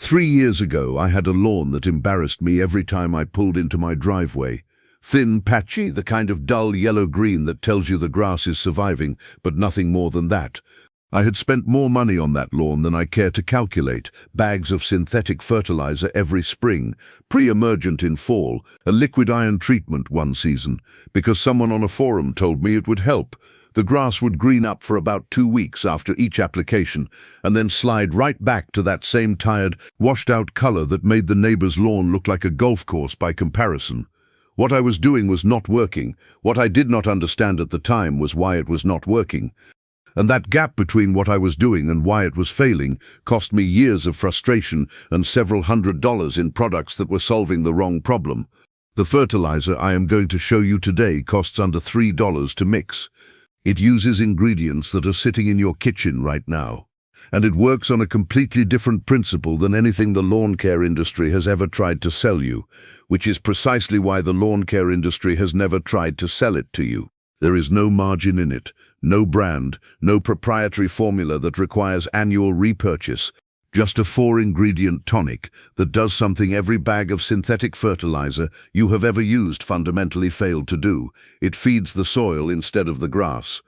3 years ago, I had a lawn that embarrassed me every time I pulled into my driveway. Thin, patchy, the kind of dull yellow-green that tells you the grass is surviving, but nothing more than that. I had spent more money on that lawn than I care to calculate, bags of synthetic fertilizer every spring, pre-emergent in fall, a liquid iron treatment one season, because someone on a forum told me it would help. The grass would green up for about 2 weeks after each application, and then slide right back to that same tired, washed-out color that made the neighbor's lawn look like a golf course by comparison. What I was doing was not working. What I did not understand at the time was why it was not working. And that gap between what I was doing and why it was failing cost me years of frustration and several $100s in products that were solving the wrong problem. The fertilizer I am going to show you today costs under $3 to mix. It uses ingredients that are sitting in your kitchen right now. And it works on a completely different principle than anything the lawn care industry has ever tried to sell you, which is precisely why the lawn care industry has never tried to sell it to you. There is no margin in it, no brand, no proprietary formula that requires annual repurchase, just a 4-ingredient tonic that does something every bag of synthetic fertilizer you have ever used fundamentally failed to do. It feeds the soil instead of the grass.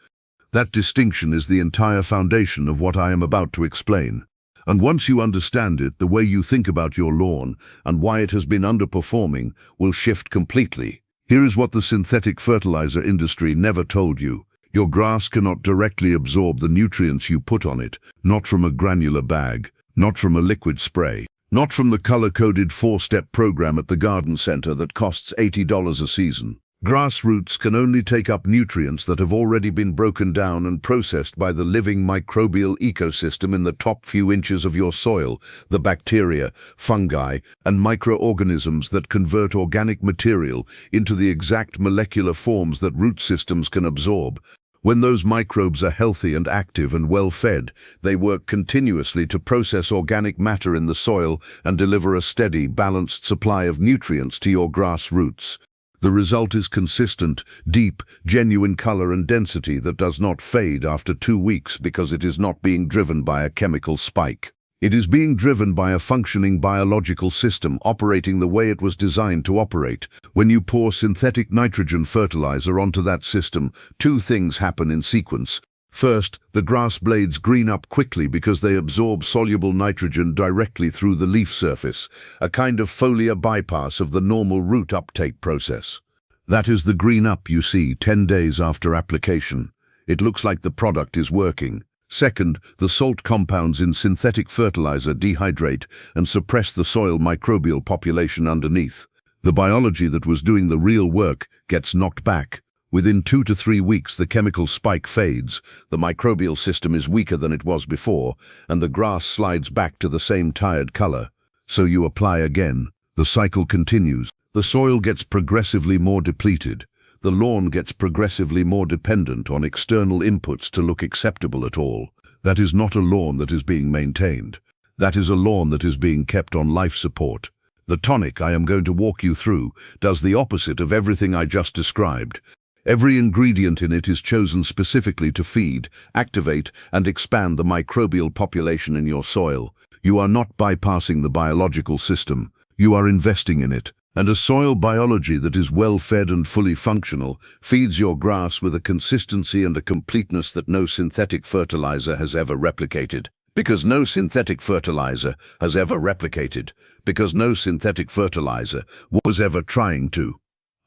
That distinction is the entire foundation of what I am about to explain. And once you understand it, the way you think about your lawn and why it has been underperforming will shift completely. Here is what the synthetic fertilizer industry never told you. Your grass cannot directly absorb the nutrients you put on it, not from a granular bag, not from a liquid spray, not from the color-coded 4-step program at the garden center that costs $80 a season. Grass roots can only take up nutrients that have already been broken down and processed by the living microbial ecosystem in the top few inches of your soil, the bacteria, fungi, and microorganisms that convert organic material into the exact molecular forms that root systems can absorb. When those microbes are healthy and active and well-fed, they work continuously to process organic matter in the soil and deliver a steady, balanced supply of nutrients to your grass roots. The result is consistent, deep, genuine color and density that does not fade after 2 weeks because it is not being driven by a chemical spike. It is being driven by a functioning biological system operating the way it was designed to operate. When you pour synthetic nitrogen fertilizer onto that system, 2 things happen in sequence. First, the grass blades green up quickly because they absorb soluble nitrogen directly through the leaf surface, a kind of foliar bypass of the normal root uptake process. That is the green up you see 10 days after application. It looks like the product is working. Second, the salt compounds in synthetic fertilizer dehydrate and suppress the soil microbial population underneath. The biology that was doing the real work gets knocked back. Within 2 to 3 weeks, the chemical spike fades, the microbial system is weaker than it was before, and the grass slides back to the same tired color. So you apply again. The cycle continues. The soil gets progressively more depleted. The lawn gets progressively more dependent on external inputs to look acceptable at all. That is not a lawn that is being maintained. That is a lawn that is being kept on life support. The tonic I am going to walk you through does the opposite of everything I just described. Every ingredient in it is chosen specifically to feed, activate, and expand the microbial population in your soil. You are not bypassing the biological system. You are investing in it. And a soil biology that is well-fed and fully functional feeds your grass with a consistency and a completeness that no synthetic fertilizer has ever replicated. Because no synthetic fertilizer has ever replicated. Because no synthetic fertilizer was ever trying to.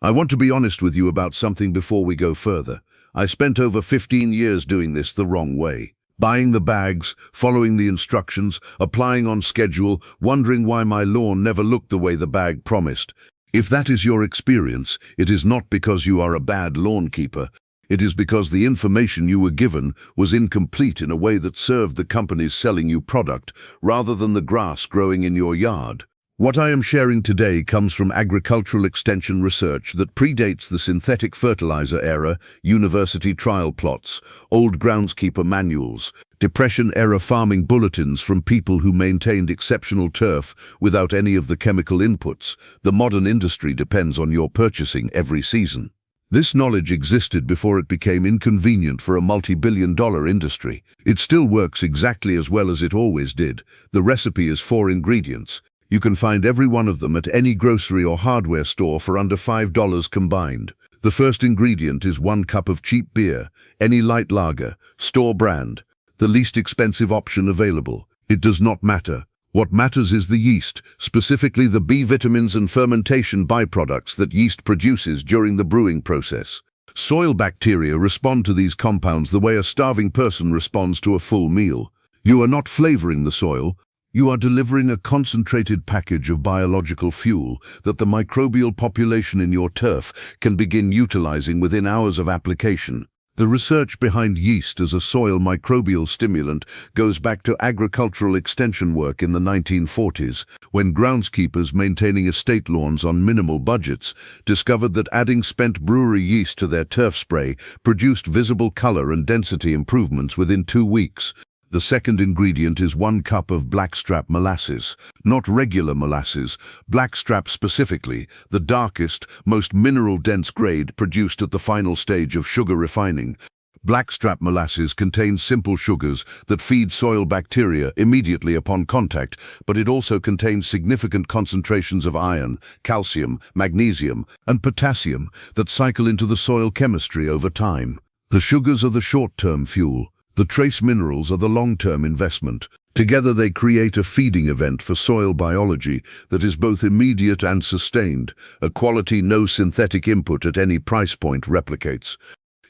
I want to be honest with you about something before we go further. I spent over 15 years doing this the wrong way. Buying the bags, following the instructions, applying on schedule, wondering why my lawn never looked the way the bag promised. If that is your experience, it is not because you are a bad lawn keeper. It is because the information you were given was incomplete in a way that served the companies selling you product, rather than the grass growing in your yard. What I am sharing today comes from agricultural extension research that predates the synthetic fertilizer era, university trial plots, old groundskeeper manuals, Depression-era farming bulletins from people who maintained exceptional turf without any of the chemical inputs the modern industry depends on your purchasing every season. This knowledge existed before it became inconvenient for a multi-billion-dollar industry. It still works exactly as well as it always did. The recipe is 4 ingredients. You can find every one of them at any grocery or hardware store for under $5 combined. The first ingredient is 1 cup of cheap beer, any light lager, store brand, the least expensive option available. It does not matter. What matters is the yeast, specifically the B vitamins and fermentation byproducts that yeast produces during the brewing process. Soil bacteria respond to these compounds the way a starving person responds to a full meal. You are not flavoring the soil. You are delivering a concentrated package of biological fuel that the microbial population in your turf can begin utilizing within hours of application. The research behind yeast as a soil microbial stimulant goes back to agricultural extension work in the 1940s, when groundskeepers maintaining estate lawns on minimal budgets discovered that adding spent brewery yeast to their turf spray produced visible color and density improvements within 2 weeks. The second ingredient is 1 cup of blackstrap molasses, not regular molasses, blackstrap specifically, the darkest, most mineral-dense grade produced at the final stage of sugar refining. Blackstrap molasses contains simple sugars that feed soil bacteria immediately upon contact, but it also contains significant concentrations of iron, calcium, magnesium, and potassium that cycle into the soil chemistry over time. The sugars are the short-term fuel. The trace minerals are the long-term investment. Together they create a feeding event for soil biology that is both immediate and sustained, a quality no synthetic input at any price point replicates.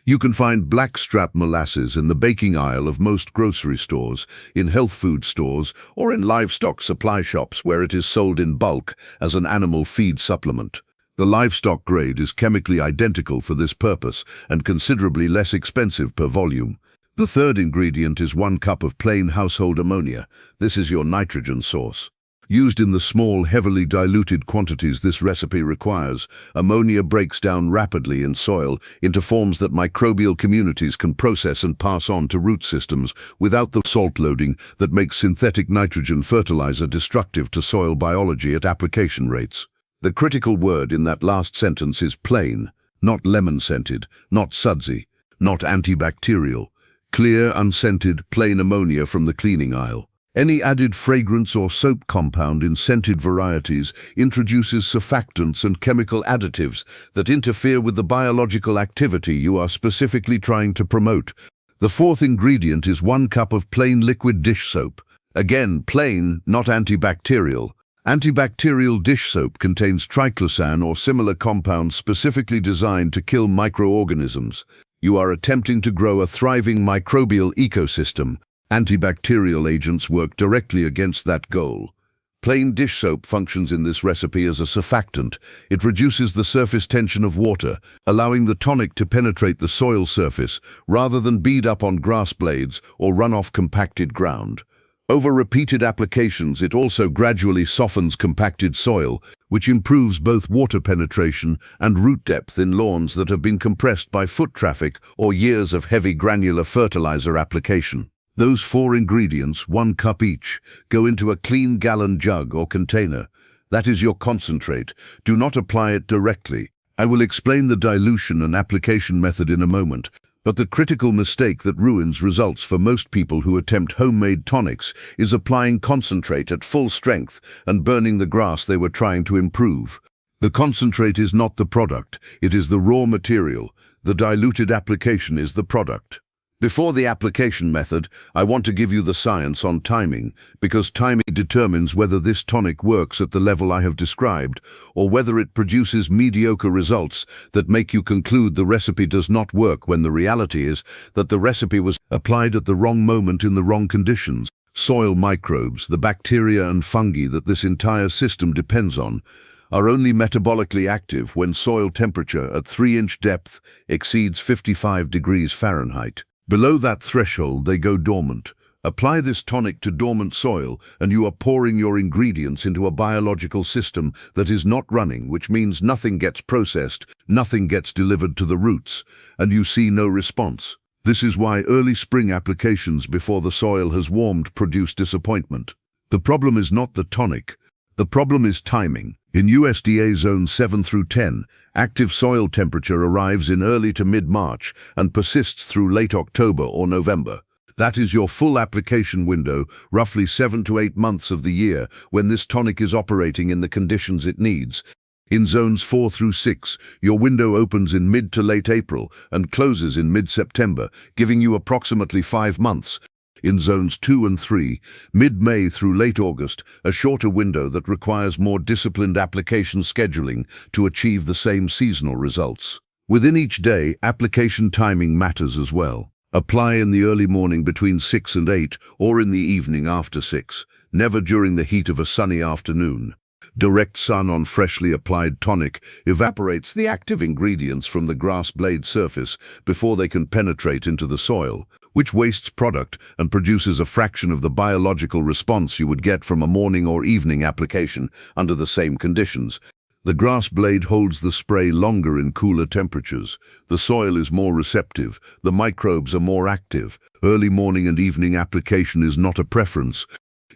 You can find blackstrap molasses in the baking aisle of most grocery stores, in health food stores, or in livestock supply shops where it is sold in bulk as an animal feed supplement. The livestock grade is chemically identical for this purpose and considerably less expensive per volume. The third ingredient is 1 cup of plain household ammonia. This is your nitrogen source. Used in the small, heavily diluted quantities this recipe requires, ammonia breaks down rapidly in soil into forms that microbial communities can process and pass on to root systems without the salt loading that makes synthetic nitrogen fertilizer destructive to soil biology at application rates. The critical word in that last sentence is plain, not lemon-scented, not sudsy, not antibacterial. Clear, unscented, plain ammonia from the cleaning aisle. Any added fragrance or soap compound in scented varieties introduces surfactants and chemical additives that interfere with the biological activity you are specifically trying to promote. The fourth ingredient is 1 cup of plain liquid dish soap. Again, plain, not antibacterial. Antibacterial dish soap contains triclosan or similar compounds specifically designed to kill microorganisms. You are attempting to grow a thriving microbial ecosystem. Antibacterial agents work directly against that goal. Plain dish soap functions in this recipe as a surfactant. It reduces the surface tension of water, allowing the tonic to penetrate the soil surface rather than bead up on grass blades or run off compacted ground. Over repeated applications, it also gradually softens compacted soil, which improves both water penetration and root depth in lawns that have been compressed by foot traffic or years of heavy granular fertilizer application. Those 4 ingredients, 1 cup each, go into a clean gallon jug or container. That is your concentrate. Do not apply it directly. I will explain the dilution and application method in a moment. But the critical mistake that ruins results for most people who attempt homemade tonics is applying concentrate at full strength and burning the grass they were trying to improve. The concentrate is not the product, it is the raw material. The diluted application is the product. Before the application method, I want to give you the science on timing, because timing determines whether this tonic works at the level I have described, or whether it produces mediocre results that make you conclude the recipe does not work when the reality is that the recipe was applied at the wrong moment in the wrong conditions. Soil microbes, the bacteria and fungi that this entire system depends on, are only metabolically active when soil temperature at 3-inch depth exceeds 55 degrees Fahrenheit. Below that threshold, they go dormant. Apply this tonic to dormant soil, and you are pouring your ingredients into a biological system that is not running, which means nothing gets processed, nothing gets delivered to the roots, and you see no response. This is why early spring applications before the soil has warmed produce disappointment. The problem is not the tonic. The problem is timing. In USDA Zones 7 through 10, active soil temperature arrives in early to mid-March and persists through late October or November. That is your full application window, roughly 7 to 8 months of the year, when this tonic is operating in the conditions it needs. In Zones 4 through 6, your window opens in mid to late April and closes in mid-September, giving you approximately 5 months. In Zones 2 and 3, mid-May through late August, a shorter window that requires more disciplined application scheduling to achieve the same seasonal results. Within each day, application timing matters as well. Apply in the early morning between 6 and 8 or in the evening after 6, never during the heat of a sunny afternoon. Direct sun on freshly applied tonic evaporates the active ingredients from the grass blade surface before they can penetrate into the soil, which wastes product and produces a fraction of the biological response you would get from a morning or evening application under the same conditions. The grass blade holds the spray longer in cooler temperatures. The soil is more receptive. The microbes are more active. Early morning and evening application is not a preference.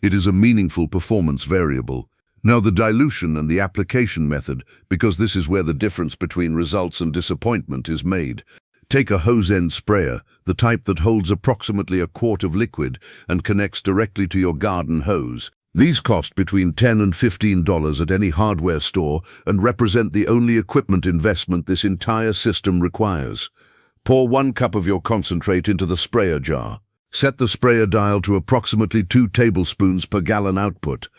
It is a meaningful performance variable. Now the dilution and the application method, because this is where the difference between results and disappointment is made. Take a hose-end sprayer, the type that holds approximately a quart of liquid and connects directly to your garden hose. These cost between $10 and $15 at any hardware store and represent the only equipment investment this entire system requires. Pour 1 cup of your concentrate into the sprayer jar. Set the sprayer dial to approximately 2 tablespoons per gallon output.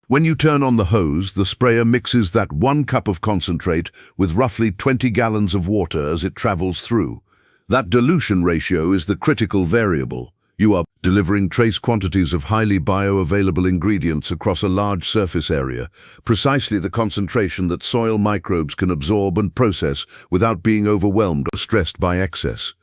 When you turn on the hose, the sprayer mixes that 1 cup of concentrate with roughly 20 gallons of water as it travels through. That dilution ratio is the critical variable. You are delivering trace quantities of highly bioavailable ingredients across a large surface area, precisely the concentration that soil microbes can absorb and process without being overwhelmed or stressed by excess.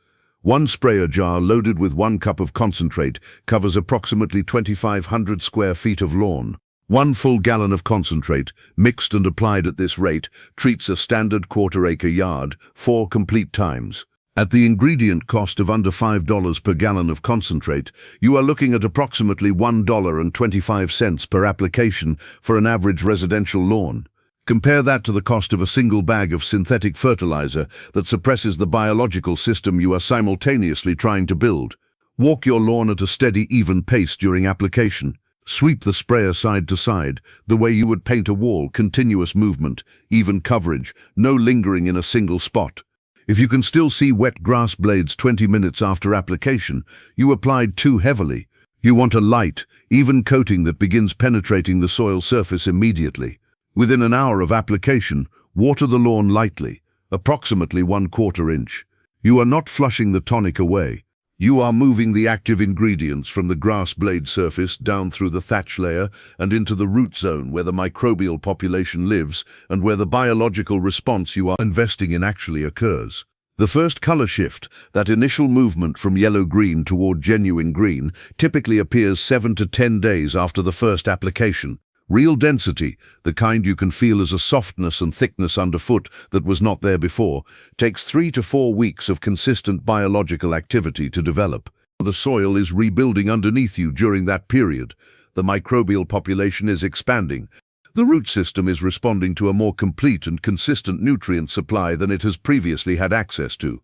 1 sprayer jar loaded with 1 cup of concentrate covers approximately 2,500 square feet of lawn. 1 full gallon of concentrate, mixed and applied at this rate, treats a standard quarter-acre yard 4 complete times. At the ingredient cost of under $5 per gallon of concentrate, you are looking at approximately $1.25 per application for an average residential lawn. Compare that to the cost of a single bag of synthetic fertilizer that suppresses the biological system you are simultaneously trying to build. Walk your lawn at a steady, even pace during application. Sweep the sprayer side to side, the way you would paint a wall, continuous movement, even coverage, no lingering in a single spot. If you can still see wet grass blades 20 minutes after application, you applied too heavily. You want a light, even coating that begins penetrating the soil surface immediately. Within an hour of application, water the lawn lightly, approximately 1/4 inch. You are not flushing the tonic away. You are moving the active ingredients from the grass blade surface down through the thatch layer and into the root zone where the microbial population lives and where the biological response you are investing in actually occurs. The first color shift, that initial movement from yellow-green toward genuine green, typically appears 7 to 10 days after the first application. Real density, the kind you can feel as a softness and thickness underfoot that was not there before, takes 3 to 4 weeks of consistent biological activity to develop. The soil is rebuilding underneath you during that period. The microbial population is expanding. The root system is responding to a more complete and consistent nutrient supply than it has previously had access to.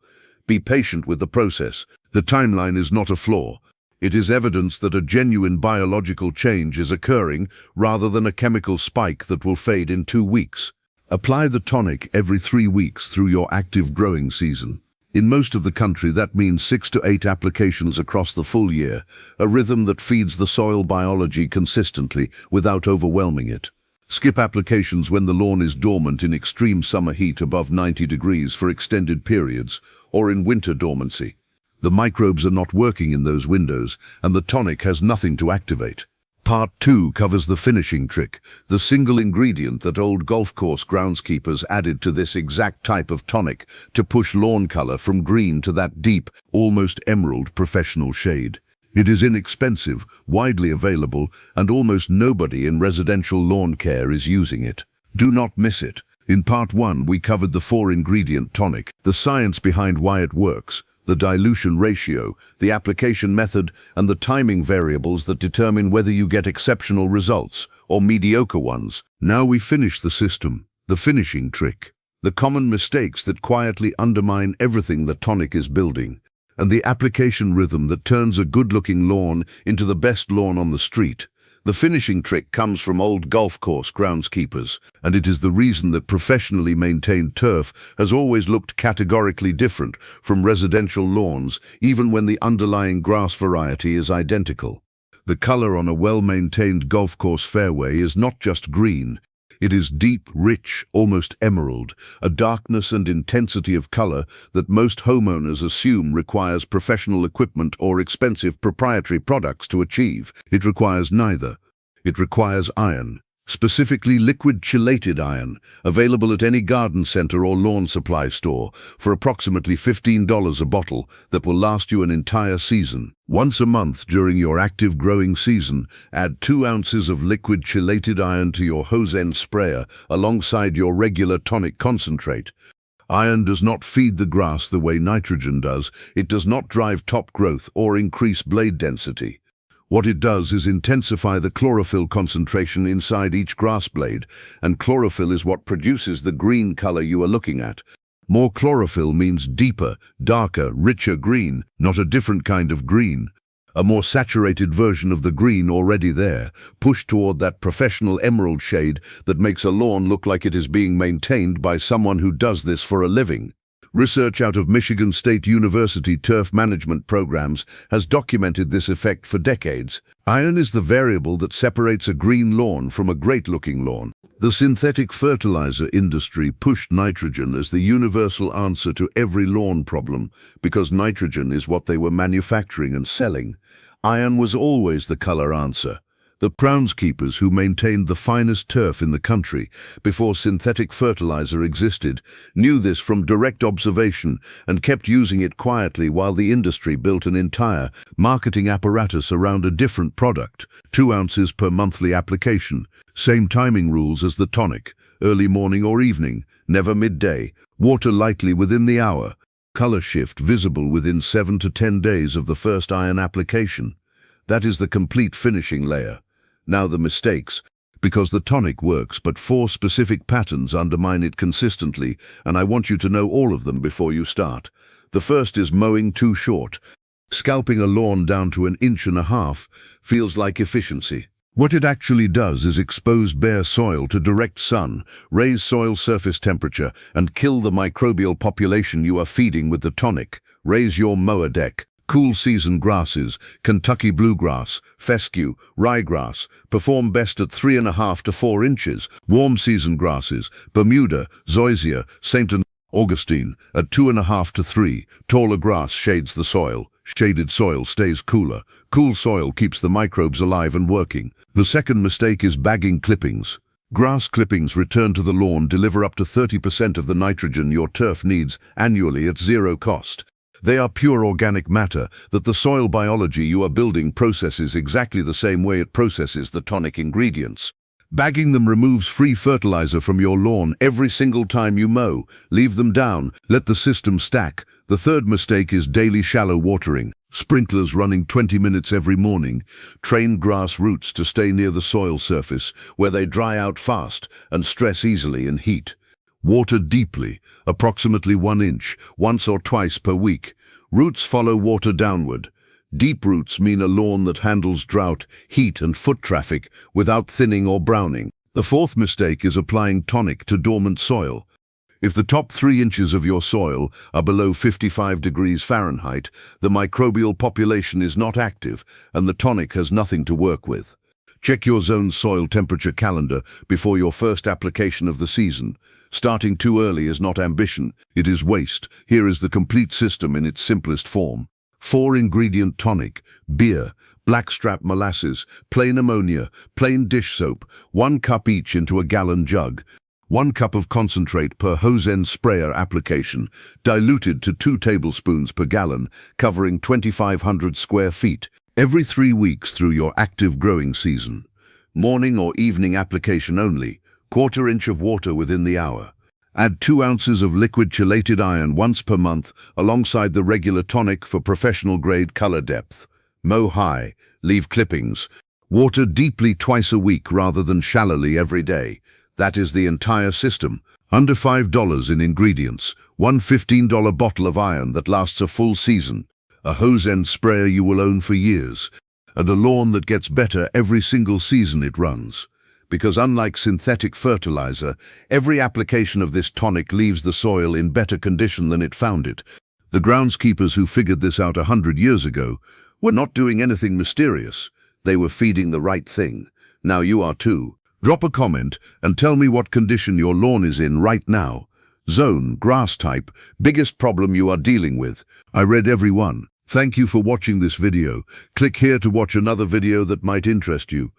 Be patient with the process. The timeline is not a flaw. It is evidence that a genuine biological change is occurring rather than a chemical spike that will fade in 2 weeks. Apply the tonic every 3 weeks through your active growing season. In most of the country, that means 6 to 8 applications across the full year, a rhythm that feeds the soil biology consistently without overwhelming it. Skip applications when the lawn is dormant in extreme summer heat above 90 degrees for extended periods, or in winter dormancy. The microbes are not working in those windows, and the tonic has nothing to activate. Part 2 covers the finishing trick, the single ingredient that old golf course groundskeepers added to this exact type of tonic to push lawn color from green to that deep, almost emerald professional shade. It is inexpensive, widely available, and almost nobody in residential lawn care is using it. Do not miss it. In Part 1, we covered the 4-ingredient tonic, the science behind why it works, the dilution ratio, the application method, and the timing variables that determine whether you get exceptional results or mediocre ones. Now we finish the system, the finishing trick, the common mistakes that quietly undermine everything the tonic is building, and the application rhythm that turns a good-looking lawn into the best lawn on the street. The finishing trick comes from old golf course groundskeepers, and it is the reason that professionally maintained turf has always looked categorically different from residential lawns, even when the underlying grass variety is identical. The color on a well-maintained golf course fairway is not just green. It is deep, rich, almost emerald, a darkness and intensity of color that most homeowners assume requires professional equipment or expensive proprietary products to achieve. It requires neither. It requires iron, specifically liquid chelated iron, available at any garden center or lawn supply store for approximately $15 a bottle that will last you an entire season. Once a month during your active growing season, add 2 ounces of liquid chelated iron to your hose end sprayer alongside your regular tonic concentrate. Iron does not feed the grass the way nitrogen does. It does not drive top growth or increase blade density. What it does is intensify the chlorophyll concentration inside each grass blade, and chlorophyll is what produces the green color you are looking at. More chlorophyll means deeper, darker, richer green, not a different kind of green. A more saturated version of the green already there, pushed toward that professional emerald shade that makes a lawn look like it is being maintained by someone who does this for a living. Research out of Michigan State University turf management programs has documented this effect for decades. Iron is the variable that separates a green lawn from a great-looking lawn. The synthetic fertilizer industry pushed nitrogen as the universal answer to every lawn problem because nitrogen is what they were manufacturing and selling. Iron was always the color answer. The groundskeepers who maintained the finest turf in the country before synthetic fertilizer existed knew this from direct observation and kept using it quietly while the industry built an entire marketing apparatus around a different product. 2 ounces per monthly application, same timing rules as the tonic, early morning or evening, never midday, water lightly within the hour, color shift visible within 7 to 10 days of the first iron application. That is the complete finishing layer. Now the mistakes, because the tonic works, but 4 specific patterns undermine it consistently, and I want you to know all of them before you start. The first is mowing too short. Scalping a lawn down to 1.5 inches feels like efficiency. What it actually does is expose bare soil to direct sun, raise soil surface temperature, and kill the microbial population you are feeding with the tonic. Raise your mower deck. Cool season grasses, Kentucky bluegrass, fescue, ryegrass, perform best at 3.5 to 4 inches. Warm season grasses, Bermuda, zoysia, St. Augustine, at 2.5 to 3. Taller grass shades the soil. Shaded soil stays cooler. Cool soil keeps the microbes alive and working. The second mistake is bagging clippings. Grass clippings returned to the lawn deliver up to 30% of the nitrogen your turf needs annually at zero cost. They are pure organic matter that the soil biology you are building processes exactly the same way it processes the tonic ingredients. Bagging them removes free fertilizer from your lawn every single time you mow. Leave them down, let the system stack. The third mistake is daily shallow watering. Sprinklers running 20 minutes every morning. Train grass roots to stay near the soil surface, where they dry out fast and stress easily in heat. Water deeply, approximately 1 inch, once or twice per week. Roots follow water downward. Deep roots mean a lawn that handles drought, heat, and foot traffic without thinning or browning. The fourth mistake is applying tonic to dormant soil. If the top 3 inches of your soil are below 55 degrees Fahrenheit, the microbial population is not active and the tonic has nothing to work with. Check your zone's soil temperature calendar before your first application of the season. Starting too early is not ambition, it is waste. Here is the complete system in its simplest form. 4-ingredient tonic, beer, blackstrap molasses, plain ammonia, plain dish soap, 1 cup each into a gallon jug. 1 cup of concentrate per hose end sprayer application, diluted to 2 tablespoons per gallon, covering 2,500 square feet. Every 3 weeks through your active growing season. Morning or evening application only, 1/4 inch of water within the hour. Add 2 ounces of liquid chelated iron once per month alongside the regular tonic for professional-grade color depth. Mow high, leave clippings. Water deeply twice a week rather than shallowly every day. That is the entire system. Under $5 in ingredients, one $15 bottle of iron that lasts a full season, a hose-end sprayer you will own for years, and a lawn that gets better every single season it runs. Because unlike synthetic fertilizer, every application of this tonic leaves the soil in better condition than it found it. The groundskeepers who figured this out 100 years ago were not doing anything mysterious. They were feeding the right thing. Now you are too. Drop a comment and tell me what condition your lawn is in right now. Zone, grass type, biggest problem you are dealing with. I read every one. Thank you for watching this video. Click here to watch another video that might interest you.